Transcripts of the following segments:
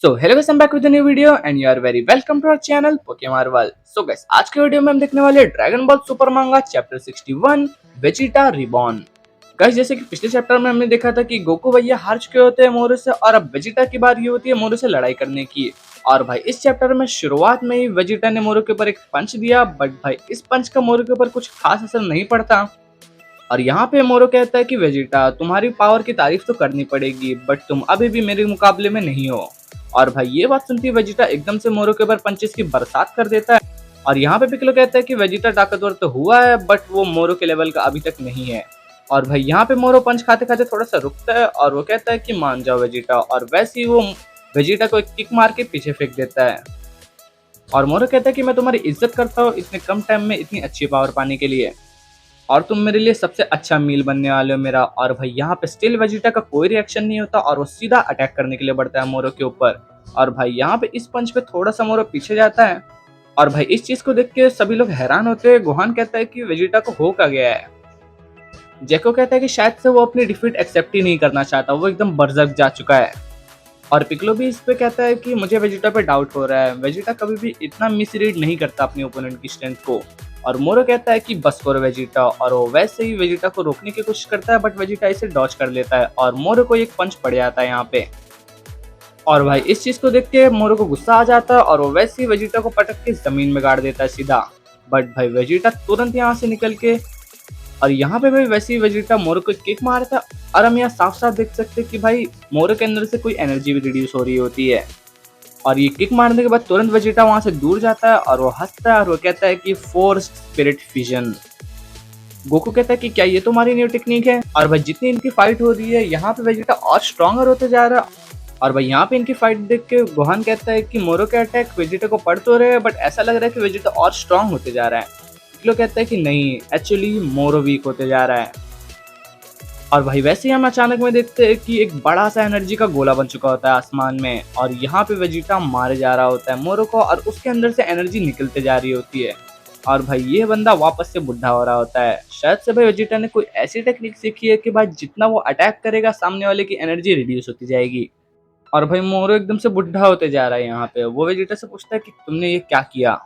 So hello guys, I am back with a new video and you are very welcome to our channel Pokemon world. So guys, आज के video में हम देखने वाले Dragon Ball Super manga chapter 61 Vegeta reborn. Guys, जैसे कि पिछले chapter में हमने देखा था कि गोकू भैया हार चुके होते हैं मोरू से और अब वेजिटा की बारी होती है मोरू से लड़ाई करने की। और भाई इस चैप्टर में शुरुआत में ही वेजिटा ने मोरू के ऊपर एक पंच दिया, बट भाई इस पंच का मोरू के ऊपर कुछ खास असर नहीं पड़ता। और यहाँ पे मोरो कहता है कि वेजिटा, तुम्हारी पावर की तारीफ तो करनी पड़ेगी, बट तुम अभी भी मेरे मुकाबले में नहीं हो। और भाई ये बात सुनती वेजिटा एकदम से मोरो के ऊपर पंचेस की बरसात कर देता है। और यहाँ पे पिकलो कहता है कि वेजिटा ताकतवर तो हुआ है, बट वो मोरो के लेवल का अभी तक नहीं है। और भाई यहाँ पे मोरो पंच खाते खाते थोड़ा सा रुकता है और वो कहता है कि मान जाओ वेजिटा, और वैसे ही वो वेजिटा को एक किक मार के पीछे फेंक देता है। और मोरो कहता है कि मैं तुम्हारी इज्जत करता हूँ इतने कम टाइम में इतनी अच्छी पावर पाने के लिए, और तुम मेरे लिए सबसे अच्छा मील बनने वाले हो मेरा। और भाई यहाँ पे स्टिल वेजिटा का कोई रिएक्शन नहीं होता और वो सीधा अटैक करने के लिए बढ़ता है मोरो के ऊपर। और भाई यहाँ पे इस पंच पे थोड़ा सा मोरो पीछे जाता है। और भाई इस चीज को देख के सभी लोग हैरान होते हैं। गोहान कहता है कि वेजिटा को हो क्या गया है। जैको कहता है कि शायद से वो अपनी डिफीट एक्सेप्ट ही नहीं करना चाहता, वो एकदम बर्जक जा चुका है। और पिकलो भी इस पे कहता है कि मुझे वेजिटा पे डाउट हो रहा है, वेजिटा कभी भी इतना मिसरीड नहीं करता अपने ओपोनेंट की स्ट्रेंथ को। और मोरो कहता है कि बस करो वेजिटा, और वो वैसे ही वेजिटा को रोकने की कोशिश करता है, बट वेजिटा इसे डॉज कर लेता है और मोरो को एक पंच पड़ जाता है यहाँ पे। और भाई इस चीज को देख के मोरो को गुस्सा आ जाता है और वो वैसे ही वेजिटा को पटक के जमीन में गाड़ देता है सीधा। बट भाई वेजिटा तुरंत यहाँ से निकल के, और यहाँ पे भाई वैसे ही वेजिटा मोरो को किक मारता है। और हम यहाँ साफ साफ देख सकते हैं कि भाई मोरो के अंदर से कोई एनर्जी भी रिड्यूस हो रही होती है। और ये किक मारने के बाद तुरंत वेजिटा वहां से दूर जाता है और वो हंसता है और वो कहता है कि फोर्स्ड स्पिरिट फ्यूजन। गोकू कहता है कि क्या ये तुम्हारी न्यू टेक्निक है। और भाई जितनी इनकी फाइट हो रही है यहाँ पे वेजिटा और स्ट्रॉन्गर होते जा रहा है। और भाई यहाँ पे इनकी फाइट देख के गोहान कहता है कि मोरो के अटैक वेजिटा को पड़ तो रहे हैं, बट ऐसा लग रहा है कि वेजिटा और स्ट्रॉन्ग होते जा रहा है। पिक्लो कहता है कि नहीं, एक्चुअली मोरो वीक होते जा रहा है। और भाई वैसे ही हम अचानक में देखते हैं कि एक बड़ा सा एनर्जी का गोला बन चुका होता है आसमान में, और यहाँ पे वेजिटा मारे जा रहा होता है मोरो को, और उसके अंदर से एनर्जी निकलते जा रही होती है। और भाई ये बंदा वापस से बुढ़ा हो रहा होता है। शायद से भाई वेजिटा ने कोई ऐसी टेक्निक सीखी है कि भाई जितना वो अटैक करेगा सामने वाले की एनर्जी रिड्यूस होती जाएगी। और भाई मोरो एकदम से बुढ़ा होते जा रहा है। यहाँ पे वो वेजिटा से पूछता है कि तुमने ये क्या किया।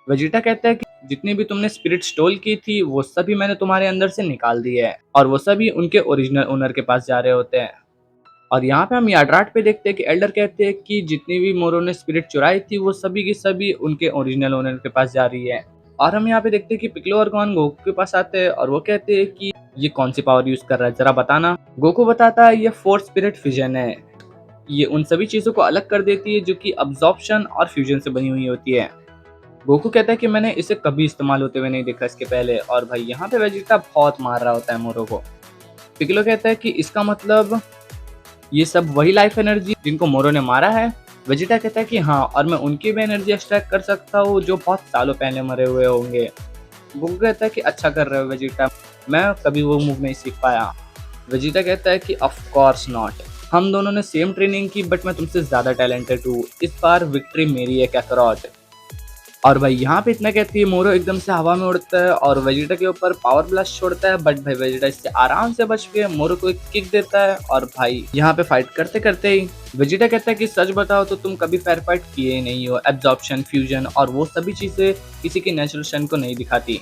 वेजिटा कहता है कि जितनी भी तुमने स्पिरिट स्टोल की थी वो सभी मैंने तुम्हारे अंदर से निकाल दी है, और वो सभी उनके ओरिजिनल ओनर के पास जा रहे होते हैं। और यहाँ पे हम याड्राट पे देखते हैं कि एल्डर कहते हैं कि जितनी भी मोरो ने स्पिरिट चुराई थी वो सभी की सभी उनके ओरिजिनल ओनर के पास जा रही है। और हम यहाँ पे देखते हैं कि पिक्लो और गोहान गोकू के पास आते हैं और वो कहते हैं कि ये कौन सी पावर यूज कर रहा है जरा बताना। गोकू बताता है ये फोर्थ स्पिरिट फ्यूजन है, ये उन सभी चीजों को अलग कर देती है जो कि अब्जॉर्प्शन और फ्यूजन से बनी हुई होती है। गोकू कहता है कि मैंने इसे कभी इस्तेमाल होते हुए नहीं देखा इसके पहले। और भाई यहाँ पे वेजिटा बहुत मार रहा होता है मोरो को। पिकलो कहता है कि इसका मतलब ये सब वही लाइफ एनर्जी जिनको मोरो ने मारा है। वेजिटा कहता है कि हाँ, और मैं उनकी भी एनर्जी एक्सट्रैक्ट कर सकता हूँ जो बहुत सालों पहले मरे हुए होंगे। गोकू कहता है कि अच्छा कर रहे हो वेजिटा, मैं कभी वो मूव नहीं सीख पाया। वेजिटा कहता है कि ऑफ कोर्स नॉट, हम दोनों ने सेम ट्रेनिंग की, बट मैं तुमसे ज्यादा टैलेंटेड हूँ, इस बार विक्ट्री मेरी है कैकरॉट। और भाई यहाँ पे इतना कहती है मोरो एकदम से हवा में उड़ता है और वेजिटा के ऊपर पावर ब्लास्ट छोड़ता है, बट भाई वेजिटा इससे आराम से बच के मोरो को एक किक देता है। और भाई यहाँ पे फाइट करते करते ही वेजिटा कहता है कि सच बताओ तो तुम कभी फेयर फाइट किए ही नहीं हो, एब्जॉर्प्शन फ्यूजन और वो सभी चीजें किसी की नेचुरल स्ट्रेंथ को नहीं दिखाती,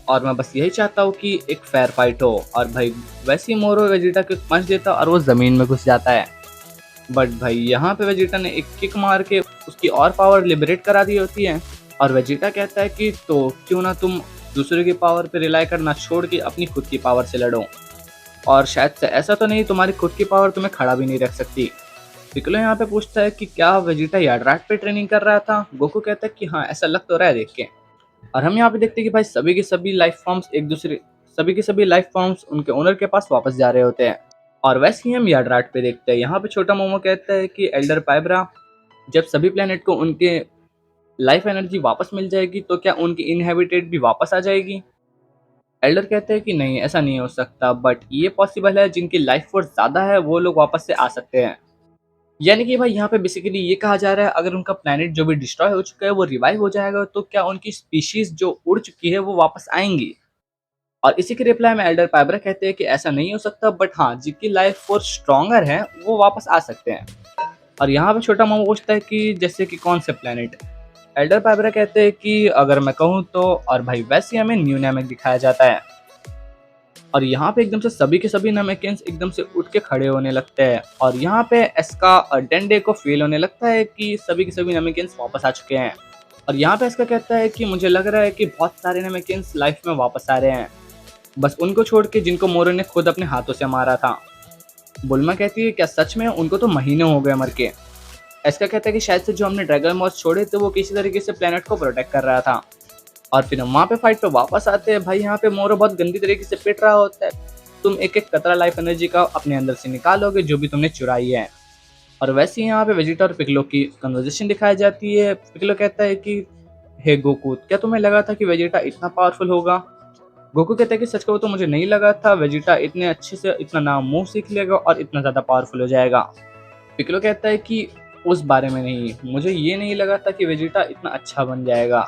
और मैं बस यही चाहता हूँ कि एक फेयर फाइट हो। और भाई वैसे ही मोरो वेजिटा को पंच देता और वो जमीन में घुस जाता है। बट भाई यहाँ पे वेजिटा ने एक किक मार के उसकी और पावर लिबरेट करा दी होती है। और वेजिटा कहता है कि तो क्यों ना तुम दूसरे की पावर पे रिलाई करना छोड़ के अपनी खुद की पावर से लड़ो, और शायद से ऐसा तो नहीं तुम्हारी खुद की पावर तुम्हें खड़ा भी नहीं रख सकती। पिकलो यहाँ पे पूछता है कि क्या वेजिटा याड्राट पे ट्रेनिंग कर रहा था। गोकू कहता है कि हाँ, ऐसा लग तो रहा है देख के। और हम यहाँ पे देखते हैं कि भाई सभी के सभी लाइफ फॉर्म्स एक दूसरे सभी के सभी लाइफ फॉर्म्स उनके ओनर के पास वापस जा रहे होते हैं। और वैसे ही हम याड्राट पे देखते हैं। यहाँ पे छोटा मोमो कहता है कि एल्डर पाइब्रा, जब सभी प्लेनेट को उनके लाइफ एनर्जी वापस मिल जाएगी तो क्या उनकी इनहेबिटेड भी वापस आ जाएगी। एल्डर कहते हैं कि नहीं, ऐसा नहीं हो सकता, बट ये पॉसिबल है, जिनकी लाइफ फोर्स ज्यादा है वो लोग वापस से आ सकते हैं। यानी कि भाई यहाँ पे बेसिकली ये कहा जा रहा है अगर उनका प्लेनेट जो भी डिस्ट्रॉय हो चुका है वो रिवाइव हो जाएगा तो क्या उनकी स्पीशीज जो उड़ चुकी है वो वापस आएंगी। और इसी के रिप्लाई में एल्डर पाइब्रा कहते हैं कि ऐसा नहीं हो सकता, बट हाँ, जिनकी लाइफ फोर्स स्ट्रॉन्गर है वो वापस आ सकते हैं। और यहाँ पे छोटा मामा पूछता है कि जैसे कि कौन से प्लेनेट। एल्डर पाइबरा कहते हैं कि अगर मैं कहूँ तो। और भाई वैसे ही हमें न्यू नामेक दिखाया जाता है। और यहाँ पे एकदम से सभी के सभी नामेकियंस एकदम से उठ के खड़े होने लगते हैं। और यहाँ पे एस्का और डेंडे को फील होने लगता है कि सभी के सभी नामेकियंस वापस आ चुके हैं। और यहाँ पे एस्का कहता है कि मुझे लग रहा है कि बहुत सारे नामेकियंस लाइफ में वापस आ रहे हैं, बस उनको छोड़ के जिनको मोरो ने खुद अपने हाथों से मारा था। बुल्मा कहती है क्या सच में, उनको तो महीने हो गए मर के। एस्का कहता है कि शायद से जो हमने ड्रैगन बॉल्स छोड़े थे वो किसी तरीके से प्लेनेट को प्रोटेक्ट कर रहा था। और फिर हम वहाँ पे फाइट पे वापस आते हैं। भाई यहाँ पे मोरो बहुत गंदी तरीके से पिट रहा होता है। तुम एक एक कतरा लाइफ एनर्जी का अपने अंदर से निकालोगे जो भी तुमने चुराई है। और वैसे ही यहाँ पे वेजिटा और पिकलो की कन्वर्सेशन दिखाई जाती है। पिकलो कहता है कि हे गोकू, क्या तुम्हें लगा था कि वेजिटा इतना पावरफुल होगा? गोकू कहता है कि सच कहूं तो मुझे नहीं लगा था वेजिटा इतने अच्छे से इतना नाम मुंह सीख लेगा और इतना ज्यादा पावरफुल हो जाएगा। पिकलो कहता है कि उस बारे में नहीं, मुझे ये नहीं लगा था कि वेजिटा इतना अच्छा बन जाएगा।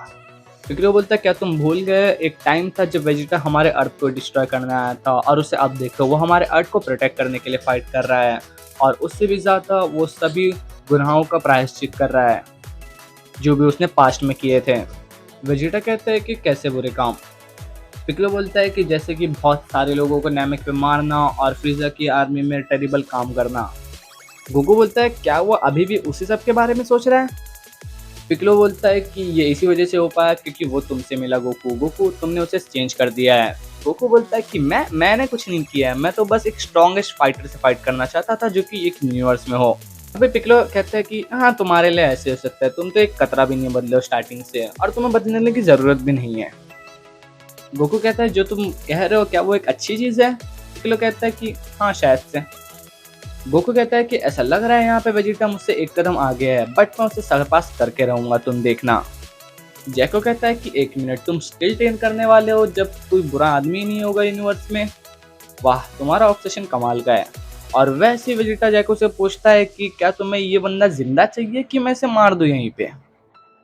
पिकलो बोलता है क्या तुम भूल गए, एक टाइम था जब वेजिटा हमारे अर्थ को डिस्ट्रॉय करने आया था और उसे अब देखो वो हमारे अर्थ को प्रोटेक्ट करने के लिए फाइट कर रहा है। और उससे भी ज्यादा वो सभी गुनाहों का प्रायश्चित कर रहा है जो भी उसने पास्ट में किए थे। वेजिटा कहता है कि कैसे बुरे काम? पिकलो बोलता है कि जैसे कि बहुत सारे लोगों को नैमिक पे मारना और फ्रीजा की आर्मी में टेरिबल काम करना। गोकू बोलता है क्या वो अभी भी उसी सब के बारे में सोच रहा है? पिकलो बोलता है कि ये इसी वजह से हो पाया क्योंकि वो तुमसे मिला गोकू। गोकू तुमने उसे चेंज कर दिया है। गोकू बोलता है कि मैंने कुछ नहीं किया है, मैं तो बस एक स्ट्रॉन्गेस्ट फाइटर से फाइट करना चाहता था जो कि एक यूनिवर्स में हो। अभी पिकलो कहता है कि हाँ तुम्हारे लिए ऐसे हो सकता है, तुम तो एक कतरा भी नहीं बदले हो स्टार्टिंग से और तुम्हें बदलने की जरूरत भी नहीं है। गोकू कहता है जो तुम कह रहे हो क्या वो एक अच्छी चीज है? पिकलो कहता है कि हाँ शायद से। गोकू कहता है कि ऐसा लग रहा है यहाँ पे वेजिटा मुझसे एक कदम आगे है, बट मैं उसे सरपास करके रहूंगा, तुम देखना। जैको कहता है कि एक मिनट, तुम स्किल ट्रेन करने वाले हो जब कोई बुरा आदमी नहीं होगा यूनिवर्स में? वाह, तुम्हारा ऑब्सेशन कमाल का है। और वैसे वेजिटा जैको से पूछता है कि क्या तुम्हें ये बंदा जिंदा चाहिए कि मैं इसे मार दूं यहीं पे?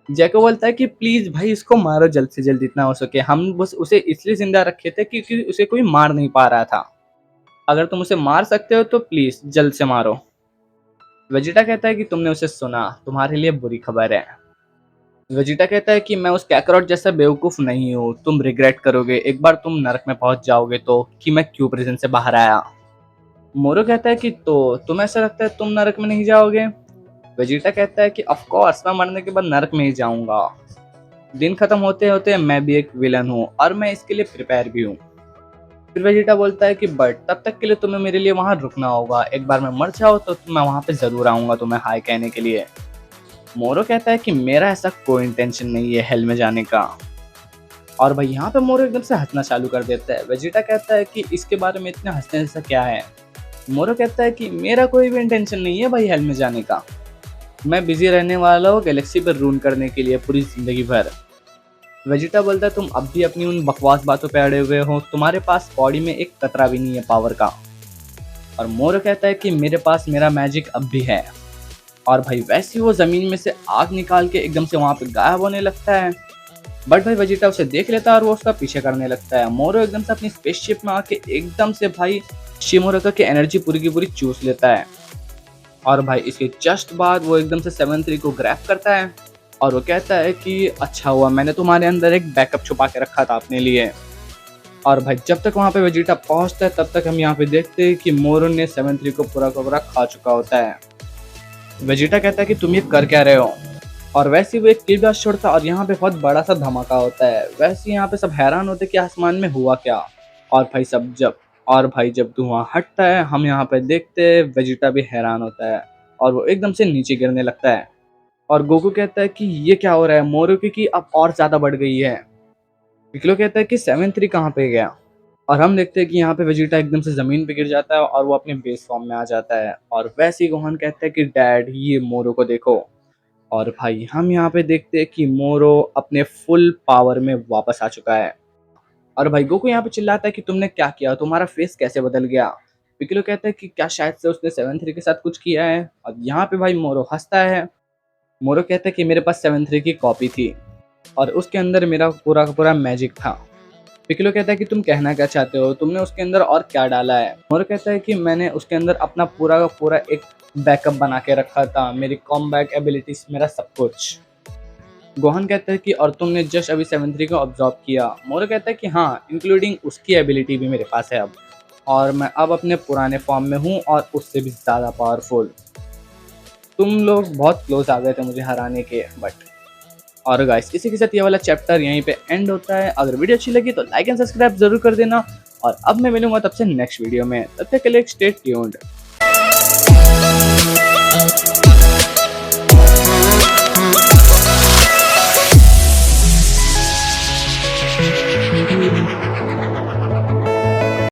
जैको बोलता है कि प्लीज भाई इसको मारो जल्द से जल्द जितना हो सके, हम बस उसे इसलिए जिंदा रखे थे क्योंकि उसे कोई मार नहीं पा रहा था। अगर तुम उसे मार सकते हो तो प्लीज जल्द से मारो। वेजिटा कहता है कि तुमने उसे सुना, तुम्हारे लिए बुरी खबर है। वेजिटा कहता है कि मैं उस कैकरॉट जैसा बेवकूफ नहीं हूँ, तुम रिग्रेट करोगे एक बार तुम नरक में पहुंच जाओगे तो कि मैं क्यों प्रिजन से बाहर आया। मोरो कहता है कि तो तुम्हें ऐसा लगता है तुम नरक में नहीं जाओगे? वेजिटा कहता है कि ऑफ कोर्स मैं मरने के बाद नरक में ही जाऊंगा। दिन खत्म होते होते मैं भी एक विलन हूँ और मैं इसके लिए प्रिपेयर भी हूँ। फिर वेजिटा बोलता है कि बट तब तक के लिए तुम्हें मेरे लिए वहां रुकना होगा, एक बार मैं मर जाऊँ तो मैं वहां पे जरूर आऊंगा तुम्हें हाय कहने के लिए। मोरो कहता है कि मेरा ऐसा कोई इंटेंशन नहीं है हेल में जाने का। और भाई यहाँ पे मोरो एकदम से हंसना चालू कर देता है। वेजिटा कहता है कि इसके बारे में इतना हंसने जैसा क्या है? मोरो कहता है कि मेरा कोई भी इंटेंशन नहीं है भाई हेल में जाने का, मैं बिजी रहने वाला हूँ गैलेक्सी पर रूल करने के लिए पूरी जिंदगी भर। वेजिटा बोलता है तुम अब भी अपनी उन बकवास बातों पे अड़े हुए हो, तुम्हारे पास बॉडी में एक कतरा भी नहीं है पावर का। और मोरो कहता है कि मेरे पास मेरा मैजिक अब भी है। और भाई वैसे ही वो जमीन में से आग निकाल के एकदम से वहां पे गायब होने लगता है। बट भाई वेजिटा उसे देख लेता है और वो उसका पीछे करने लगता है। मोरो एकदम से अपनी स्पेसशिप में आके एकदम से भाई शिमोरेका की एनर्जी पूरी की पूरी चूस लेता है। और भाई इसके जस्ट बाद वो एकदम से 7-3 को ग्रैब करता है और वो कहता है कि अच्छा हुआ मैंने तुम्हारे अंदर एक बैकअप छुपा के रखा था अपने लिए। और भाई जब तक वहां पे वेजिटा पहुंचता है तब तक हम यहाँ पे देखते हैं कि मोरो ने 7-3 को पूरा का पूरा खा चुका होता है। वेजिटा कहता है कि तुम ये कर क्या रहे हो? और वैसे ही वो एक तीर ब्लास्ट छोड़ता है और यहाँ पे बहुत बड़ा सा धमाका होता है। वैसे यहाँ पे सब हैरान होते कि आसमान में हुआ क्या। और भाई जब धुआं हटता है हम यहाँ पे देखते हैं वेजिटा भी हैरान होता है और वो एकदम से नीचे गिरने लगता है। और गोकू कहता है कि ये क्या हो रहा है, मोरो की अब और ज्यादा बढ़ गई है। पिक्लो कहता है कि 7-3 कहाँ पे गया? और हम देखते हैं कि यहाँ पे वेजिटा एकदम से जमीन पे गिर जाता है और वो अपने बेस फॉर्म में आ जाता है। और वैसे ही गोहान कहता है कि डैड ये मोरो को देखो। और भाई हम यहाँ पे देखते हैं कि मोरो अपने फुल पावर में वापस आ चुका है। और भाई गोकू यहाँ पे चिल्लाता है कि तुमने क्या किया, तुम्हारा फेस कैसे बदल गया? पिक्लो कहता है कि क्या शायद से उसने 7-3 के साथ कुछ किया है? और यहाँ पे भाई मोरो हंसता है। मोरो कहता है कि मेरे पास 7-3 की कॉपी थी और उसके अंदर मेरा पूरा का पूरा मैजिक था। पिक्लो कहता है कि तुम कहना क्या चाहते हो, तुमने उसके अंदर और क्या डाला है? मोरो कहता है कि मैंने उसके अंदर अपना पूरा का पूरा एक बैकअप बना के रखा था, मेरी कॉमबैक एबिलिटीज, मेरा सब कुछ। गोहन कहता है कि और तुमने जस्ट अभी 7-3 को ऑब्जॉर्व किया। मोरो कहता है कि हाँ, इंक्लूडिंग उसकी एबिलिटी भी मेरे पास है अब, और मैं अब अपने पुराने फॉर्म में हूँ और उससे भी ज़्यादा पावरफुल। तुम लोग बहुत क्लोज आ गए थे मुझे हराने के, बट। और गाइस इसी के साथ ये वाला चैप्टर यहीं पे एंड होता है। अगर वीडियो अच्छी लगी तो लाइक एंड सब्सक्राइब जरूर कर देना, और अब मैं मिलूंगा तब से नेक्स्ट वीडियो में। तब तक के लिए स्टे ट्यून्ड।